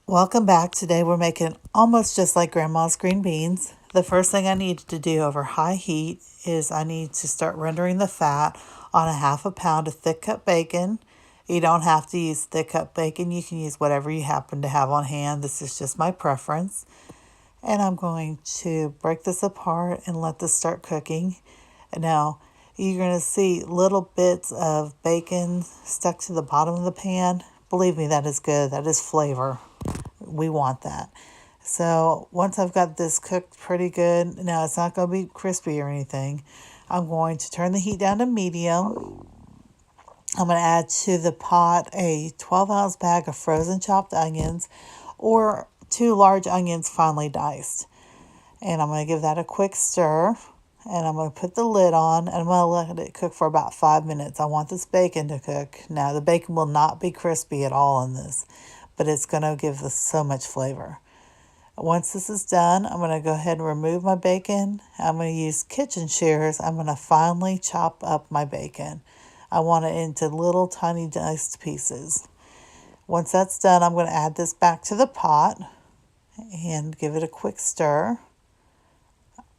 Welcome back. Today we're making almost just like Grandma's green beans. The first thing I need to do over high heat is I need to start rendering the fat on a half a pound of thick cut bacon. You don't have to use thick cut bacon. You can use whatever you happen to have on hand. This is just my preference. And I'm going to break this apart and let this start cooking. And now you're going to see little bits of bacon stuck to the bottom of the pan. Believe me, that is good. That is flavor. We want that. So once I've got this cooked pretty good, now it's not going to be crispy or anything, I'm going to turn the heat down to medium. I'm going to add to the pot a 12-ounce bag of frozen chopped onions or 2 large onions finely diced. And I'm going to give that a quick stir. And I'm going to put the lid on and I'm going to let it cook for about 5 minutes. I want this bacon to cook. Now, the bacon will not be crispy at all in this, but it's going to give this so much flavor. Once this is done, I'm going to go ahead and remove my bacon. I'm going to use kitchen shears. I'm going to finely chop up my bacon. I want it into little tiny diced pieces. Once that's done, I'm going to add this back to the pot and give it a quick stir.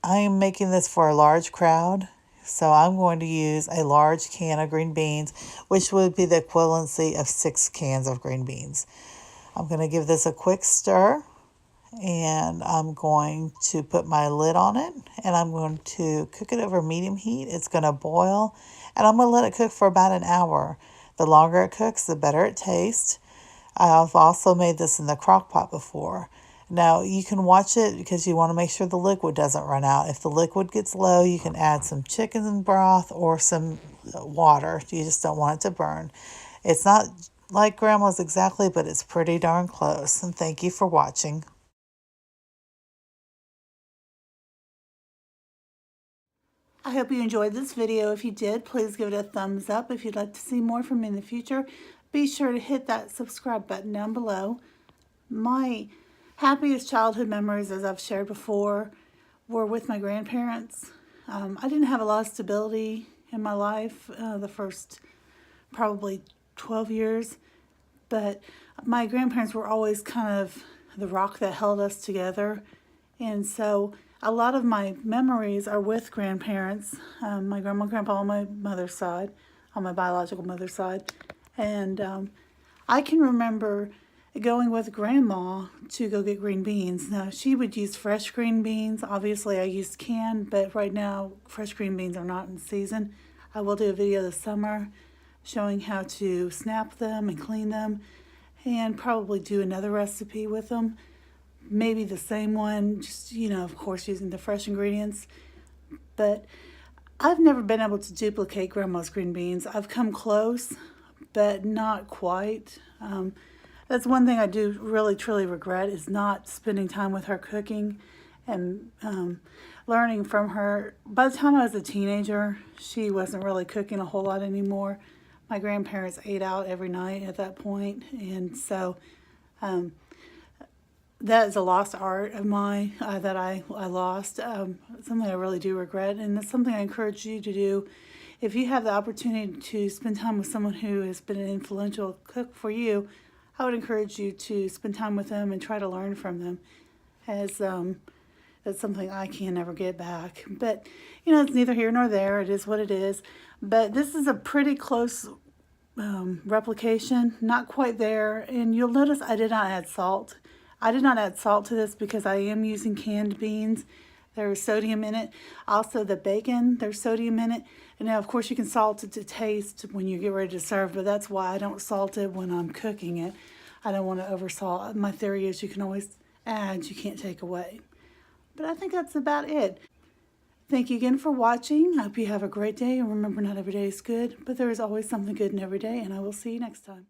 I am making this for a large crowd, so I'm going to use a large can of green beans, which would be the equivalency of 6 cans of green beans. I'm going to give this a quick stir, and I'm going to put my lid on it, and I'm going to cook it over medium heat. It's going to boil, and I'm going to let it cook for about an hour. The longer it cooks, the better it tastes. I've also made this in the crock pot before. Now, you can watch it because you want to make sure the liquid doesn't run out. If the liquid gets low, you can add some chicken broth or some water. You just don't want it to burn. It's not like Grandma's exactly, but it's pretty darn close. And thank you for watching. I hope you enjoyed this video. If you did, please give it a thumbs up. If you'd like to see more from me in the future, be sure to hit that subscribe button down below. My happiest childhood memories, as I've shared before, were with my grandparents. I didn't have a lot of stability in my life the first probably 12 years, but my grandparents were always kind of the rock that held us together. And so a lot of my memories are with grandparents, my grandma and grandpa on my mother's side, on my biological mother's side. And I can remember going with Grandma to go get green beans. Now, she would use fresh green beans. Obviously, I used canned, but right now, fresh green beans are not in season. I will do a video this summer showing how to snap them and clean them, and probably do another recipe with them. Maybe the same one, just, of course, using the fresh ingredients. But I've never been able to duplicate Grandma's green beans. I've come close, but not quite. That's one thing I do really, truly regret, is not spending time with her cooking and learning from her. By the time I was a teenager, she wasn't really cooking a whole lot anymore. My grandparents ate out every night at that point, and so that is a lost art of mine that I lost. Something I really do regret, and it's something I encourage you to do. If you have the opportunity to spend time with someone who has been an influential cook for you, I would encourage you to spend time with them and try to learn from them, as that's something I can never get back. But, it's neither here nor there. It is what it is. But this is a pretty close replication, not quite there. And you'll notice I did not add salt. I did not add salt to this because I am using canned beans. There's sodium in it. Also, the bacon, there's sodium in it. And now, of course, you can salt it to taste when you get ready to serve, but that's why I don't salt it when I'm cooking it. I don't want to oversalt. My theory is you can always add, you can't take away. But I think that's about it. Thank you again for watching. I hope you have a great day. And remember, not every day is good, but there is always something good in every day, and I will see you next time.